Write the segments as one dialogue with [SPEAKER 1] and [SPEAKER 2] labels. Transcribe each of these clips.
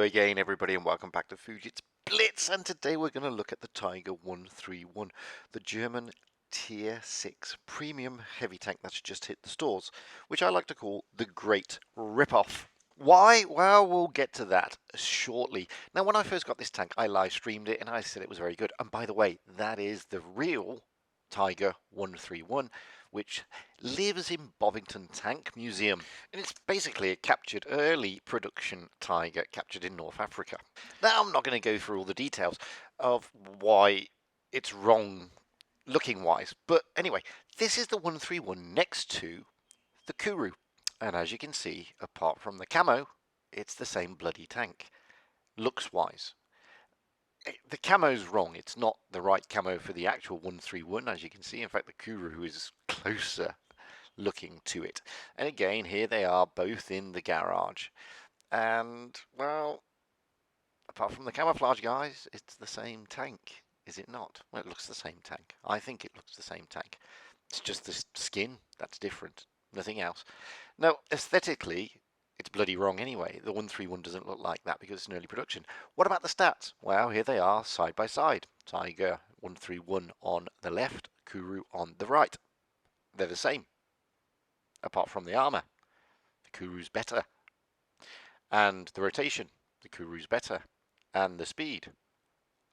[SPEAKER 1] again, everybody, and welcome back to WOT Blitz. And today we're going to look at the Tiger 131, the German Tier 6 premium heavy tank that's just hit the stores, which I like to call the Great Ripoff. Why? Well, we'll get to that shortly. Now, when I first got this tank, I live streamed it and I said it was very good. And by the way, that is the real Tiger 131, which lives in Bovington Tank Museum, and it's basically a captured early production Tiger captured in North Africa. Now, I'm not going to go through all the details of why it's wrong looking wise, but anyway, this is the 131 next to the Kuro, and as you can see, apart from the camo, it's the same bloody tank looks wise. The camo's wrong. It's not the right camo for the actual 131, as you can see. In fact, the Kuro is closer looking to it. And again, here they are both in the garage. And, well, apart from the camouflage, guys, it's the same tank, is it not? Well, it looks the same tank. I think it looks the same tank. It's just the skin that's different. Nothing else. Now, aesthetically, it's bloody wrong anyway. The 131 doesn't look like that because it's an early production. What about the stats? Well, here they are side by side. Tiger 131 on the left, Kuro on the right. They're the same, apart from the armor. The Kuro's better. And the rotation, the Kuro's better. And the speed,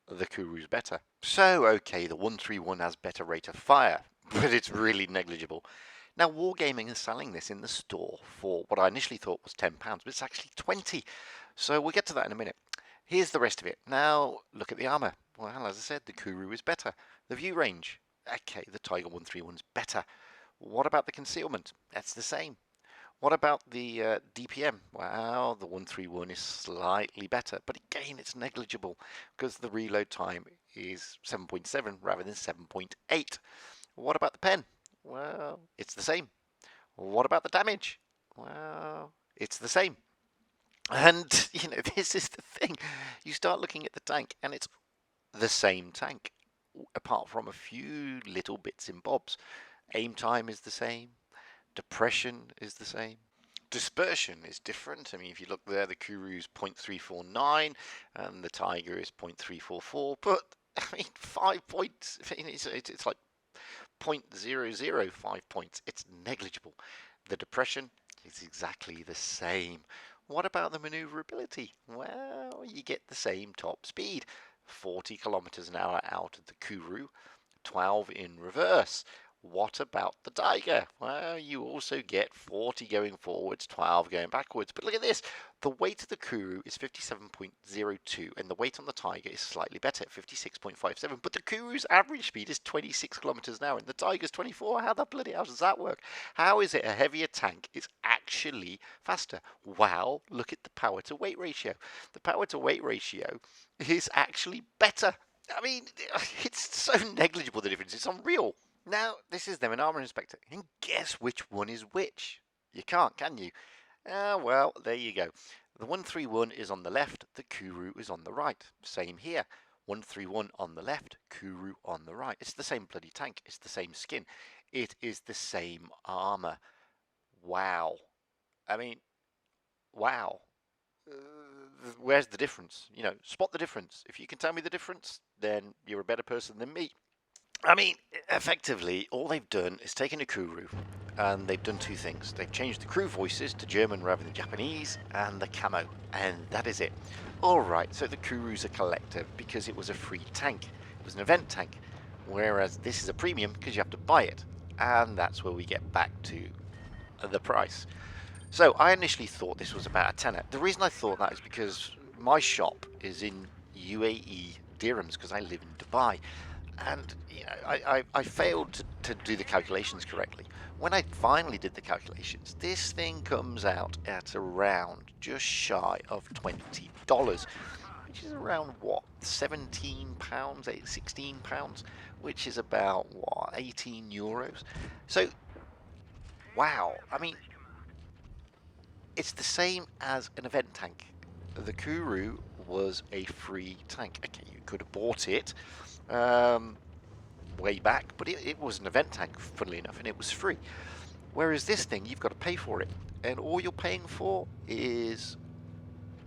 [SPEAKER 1] the Kuro's better. So, okay, the 131 has better rate of fire, but it's really negligible. Now, Wargaming is selling this in the store for what I initially thought was £10, but it's actually 20. So we'll get to that in a minute. Here's the rest of it. Now, look at the armor. Well, as I said, the Kuro is better. The view range. Okay, the Tiger 131 is better. What about the concealment? That's the same. What about the DPM? Well, the 131 is slightly better, but again, it's negligible because the reload time is 7.7 rather than 7.8. What about the pen? Well, it's the same. What about the damage? Well, it's the same. And, you know, this is the thing. You start looking at the tank, and it's the same tank, apart from a few little bits and bobs. Aim time is the same. Depression is the same. Dispersion is different. I mean, if you look there, the Kuro's 0.349, and the Tiger is 0.344. But, I mean, 5 points. I mean, it's like 0.005 points. It's negligible. The depression is exactly the same. What about the maneuverability? Well, you get the same top speed. 40 kilometers an hour out of the Kuro, 12 in reverse. What about the Tiger? Well, you also get 40 going forwards, 12 going backwards. But look at this. The weight of the Kuro is 57.02, and the weight on the Tiger is slightly better at 56.57. But the Kuro's average speed is 26 kilometers an hour, and the Tiger's 24. How the bloody hell does that work? How is it a heavier tank is actually faster? Well, look at the power to weight ratio. The power to weight ratio is actually better. I mean, it's so negligible, the difference. It's unreal. Now, this is them, an armor inspector. And guess which one is which? You can't, can you? Well, there you go. The 131 is on the left, the Kuro is on the right. Same here. 131 on the left, Kuro on the right. It's the same bloody tank. It's the same skin. It is the same armor. Wow. I mean, wow. Where's the difference? You know, spot the difference. If you can tell me the difference, then you're a better person than me. I mean, effectively, all they've done is taken a Kuro, and they've done two things. They've changed the crew voices to German rather than Japanese, and the camo, and that is it. Alright, so the Kuro's a collector because it was a free tank. It was an event tank, whereas this is a premium because you have to buy it. And that's where we get back to the price. So, I initially thought this was about a tenner. The reason I thought that is because my shop is in UAE dirhams because I live in Dubai. And you know, I failed to do the calculations correctly. When I finally did the calculations, this thing comes out at around just shy of $20, which is around what, £17, £16, which is about what, 18 euros. So, wow, I mean, it's the same as an event tank. The Kuro was a free tank. Okay, you could have bought it way back, but it was an event tank, funnily enough, and it was free. Whereas this thing, you've got to pay for it, and all you're paying for is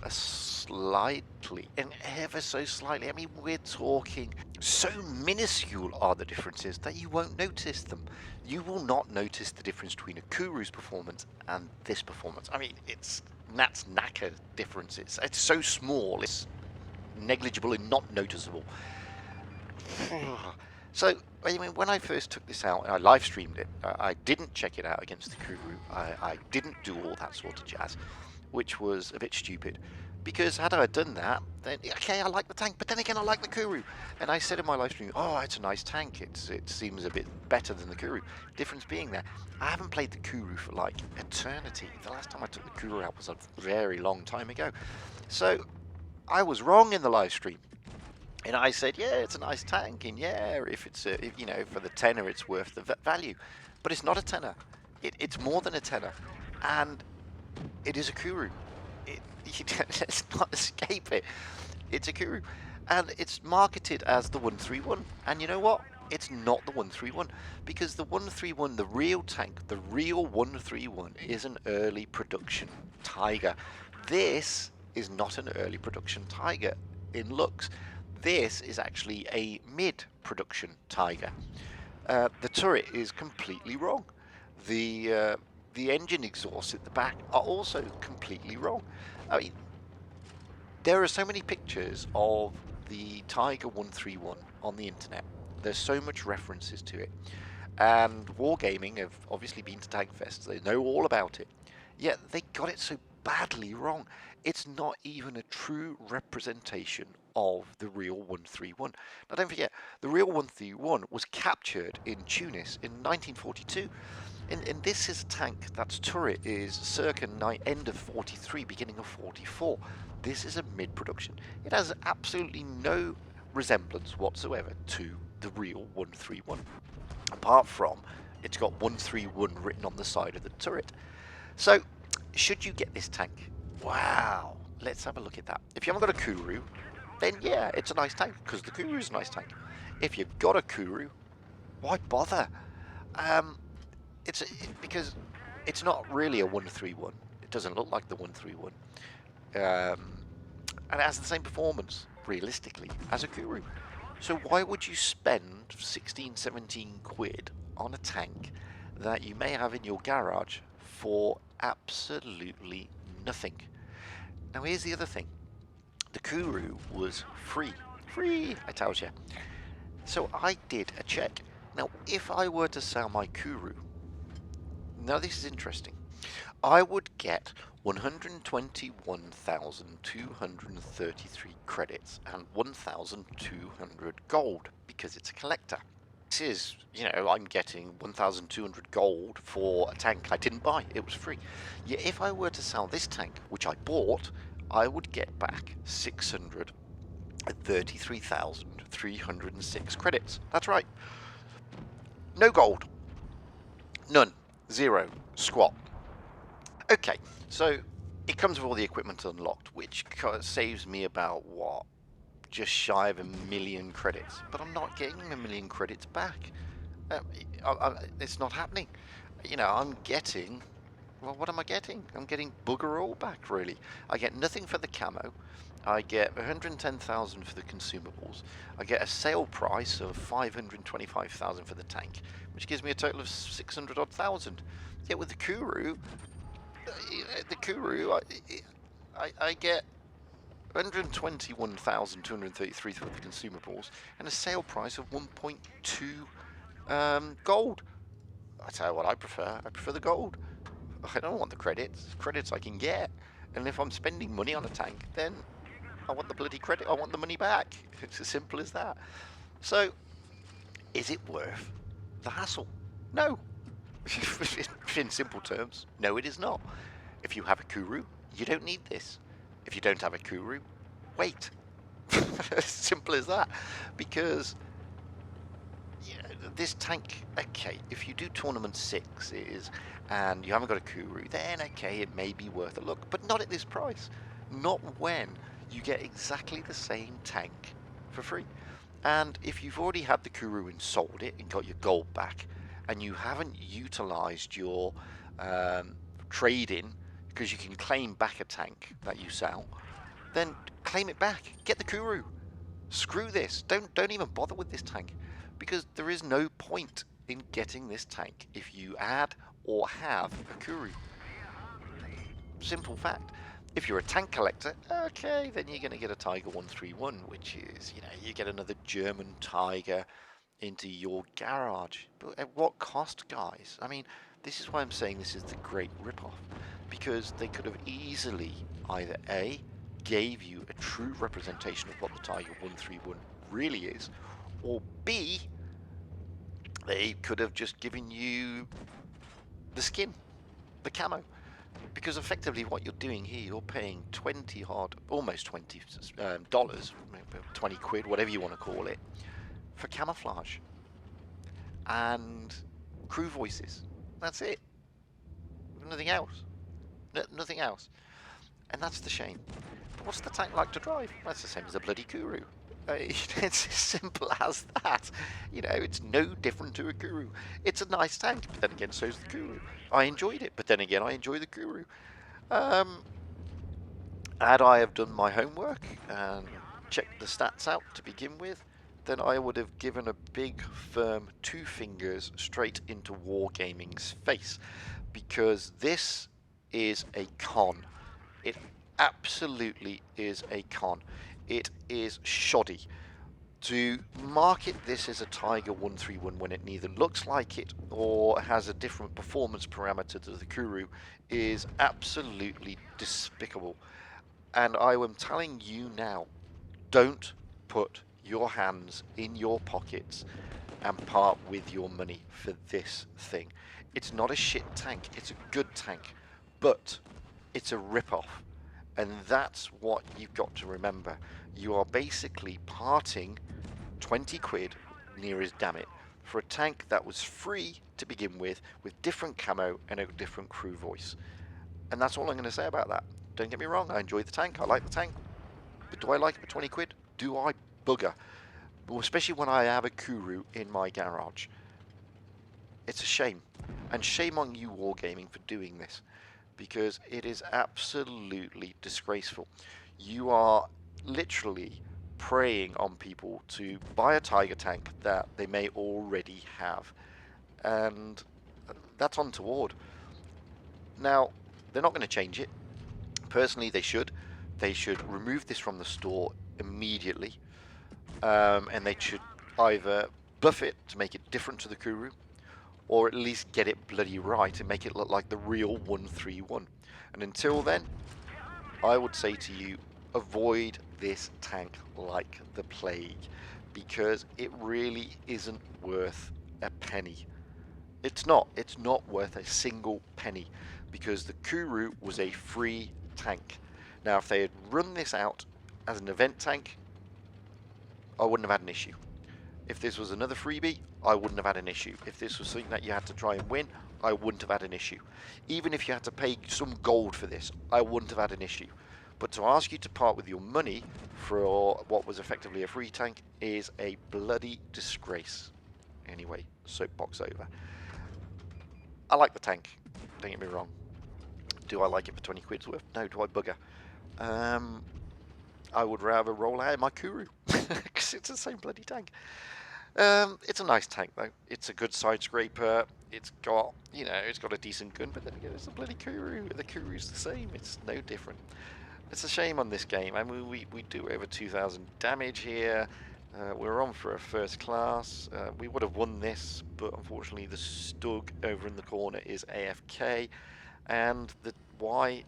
[SPEAKER 1] slightly, and ever so slightly. I mean, we're talking so minuscule are the differences that you won't notice them. You will not notice the difference between a Kuru's performance and this performance. I mean, it's Nat's knacker difference. It's so small, it's negligible and not noticeable. So, I mean, when I first took this out, I live streamed it. I didn't check it out against the Kuru. I didn't do all that sort of jazz, which was a bit stupid. Because had I done that, then okay, I like the tank, but then again, I like the Kuru. And I said in my live stream, oh, it's a nice tank. It seems a bit better than the Kuru. Difference being there, I haven't played the Kuru for like eternity. The last time I took the Kuru out was a very long time ago. So I was wrong in the live stream. And I said, yeah, it's a nice tank, and yeah, if it's you know, for the tenner, it's worth the value. But it's not a tenner. It's more than a tenner, and it is a Kuru. Let's not escape it. It's a Kuru, and it's marketed as the 131. And you know what? It's not the 131, because the 131, the real tank, the real 131, is an early production Tiger. This is not an early production Tiger in looks. This is actually a mid-production Tiger. The turret is completely wrong. The engine exhausts at the back are also completely wrong. I mean, there are so many pictures of the Tiger 131 on the internet. There's so much references to it. And Wargaming have obviously been to Tank Fest. They know all about it. Yet they got it so badly wrong. It's not even a true representation of the real 131. Now don't forget, the real 131 was captured in Tunis in 1942. And this is a tank that's turret is circa end of 43, beginning of 44. This is a mid-production. It has absolutely no resemblance whatsoever to the real 131. Apart from, it's got 131 written on the side of the turret. So, should you get this tank? Wow, let's have a look at that. If you haven't got a Kuru, then yeah, it's a nice tank, because the Kuru is a nice tank. If you've got a Kuru, why bother? Because it's not really a 131. It doesn't look like the 131. And it has the same performance, realistically, as a Kuru. So why would you spend 16, 17 quid on a tank that you may have in your garage for absolutely nothing? Now here's the other thing. The Kuru was free. Free, I told you. So I did a check. Now if I were to sell my Kuru, now this is interesting, I would get 121,233 credits and 1,200 gold because it's a collector. This is, you know, I'm getting 1,200 gold for a tank I didn't buy. It was free. Yet if I were to sell this tank, which I bought, I would get back 633,306 credits. That's right. No gold. None. Zero. Squat. Okay, so it comes with all the equipment unlocked, which saves me about, what, just shy of 1,000,000 credits. But I'm not getting 1,000,000 credits back. It's not happening. You know, I'm getting, well, what am I getting? I'm getting bugger all back, really. I get nothing for the camo. I get 110,000 for the consumables. I get a sale price of 525,000 for the tank, which gives me a total of 600 odd thousand. Yet with the Kuru, I get 121,233 for the consumables and a sale price of 1.2 gold. I tell you what I prefer. I prefer the gold. I don't want the credits. Credits I can get. And if I'm spending money on a tank, then I want the bloody credit. I want the money back. It's as simple as that. So, is it worth the hassle? No. In simple terms, no, it is not. If you have a Kuru, you don't need this. If you don't have a Kuru, wait. As simple as that. Because this tank, okay, if you do tournament 6s and you haven't got a Kuru, then okay, it may be worth a look, but not at this price. Not when you get exactly the same tank for free. And if you've already had the Kuru and sold it and got your gold back, and you haven't utilized your trade-in, because you can claim back a tank that you sell, then claim it back. Get the Kuro. Screw this. Don't even bother with this tank, because there is no point in getting this tank if you add or have a Kuro. Simple fact. If you're a tank collector, okay, then you're going to get a Tiger 131, which is, you get another German Tiger into your garage. But at what cost, guys? I mean, this is why I'm saying this is the great rip-off, because they could have easily either A, gave you a true representation of what the Tiger 131 really is, or B, they could have just given you the skin, the camo. Because effectively what you're doing here, you're paying almost $20, 20 quid, whatever you want to call it, for camouflage and crew voices. That's it. Nothing else. Nothing else. And that's the shame. But what's the tank like to drive? That's the same as a bloody Kuro. It's as simple as that. It's no different to a Kuro. It's a nice tank, but then again, so's the Kuro. I enjoyed it, but then again, I enjoy the Kuro. Had I have done my homework and checked the stats out to begin with, then I would have given a big, firm 2 fingers straight into Wargaming's face, because this is a con. It absolutely is a con. It is shoddy. To market this as a Tiger 131 when it neither looks like it or has a different performance parameter to the Kuro is absolutely despicable. And I am telling you now, don't put your hands in your pockets and part with your money for this thing. It's not a shit tank, it's a good tank, but it's a rip-off. And that's what you've got to remember. You are basically parting 20 quid, near as damn it, for a tank that was free to begin with different camo and a different crew voice. And that's all I'm going to say about that. Don't get me wrong, I enjoy the tank, I like the tank, but do I like it for 20 quid? Do I bugger? Well, especially when I have a Kuro in my garage. It's a shame. And shame on you, Wargaming, for doing this, because it is absolutely disgraceful. You are literally preying on people to buy a Tiger tank that they may already have, and that's untoward. Now, they're not going to change it. Personally, they should remove this from the store immediately, and they should either buff it to make it different to the Kuro, or at least get it bloody right and make it look like the real 131. And until then, I would say to you, avoid this tank like the plague, because it really isn't worth a penny. It's not worth a single penny, because the Kuro was a free tank. Now, if they had run this out as an event tank, I wouldn't have had an issue. If this was another freebie, I wouldn't have had an issue. If this was something that you had to try and win, I wouldn't have had an issue. Even if you had to pay some gold for this, I wouldn't have had an issue. But to ask you to part with your money for what was effectively a free tank is a bloody disgrace. Anyway, soapbox over. I like the tank, don't get me wrong. Do I like it for 20 quid's worth? No. Do I bugger? I would rather roll out my Kuro, because it's the same bloody tank. It's a nice tank though. It's a good side scraper. It's got, it's got a decent gun, but then again, it's a bloody Kuro. The Kuro's the same. It's no different. It's a shame on this game. I mean, we do over 2,000 damage here. We're on for a first class. We would have won this, but unfortunately the Stug over in the corner is AFK, and the Y5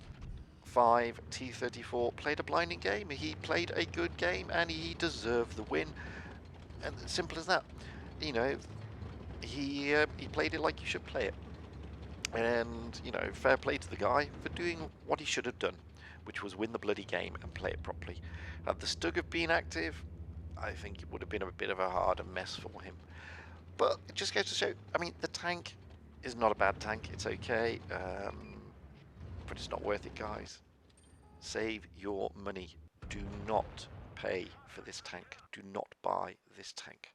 [SPEAKER 1] T34 played a blinding game. He played a good game, and he deserved the win. And simple as that. He played it like you should play it. And, fair play to the guy for doing what he should have done, which was win the bloody game and play it properly. Had the Stug have been active, I think it would have been a bit of a harder mess for him. But it just goes to show, I mean, the tank is not a bad tank. It's okay, but it's not worth it, guys. Save your money. Do not pay for this tank. Do not buy this tank.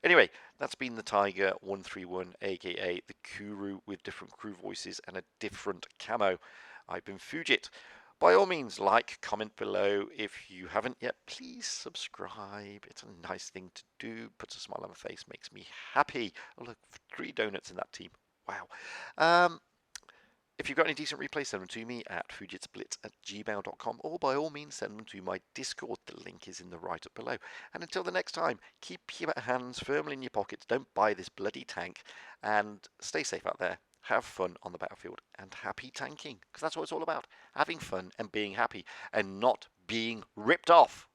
[SPEAKER 1] Anyway, that's been the Tiger 131, aka the Kuro with different crew voices and a different camo. I've been Fujit. By all means, like, comment below. If you haven't yet, please subscribe. It's a nice thing to do. Puts a smile on my face, makes me happy. Oh, look, 3 donuts in that team. Wow. If you've got any decent replays, send them to me at fujitsblitz@gmail.com, or by all means send them to my Discord. The link is in the write-up below. And until the next time, keep your hands firmly in your pockets, don't buy this bloody tank, and stay safe out there. Have fun on the battlefield, and happy tanking, because that's what it's all about. Having fun and being happy, and not being ripped off.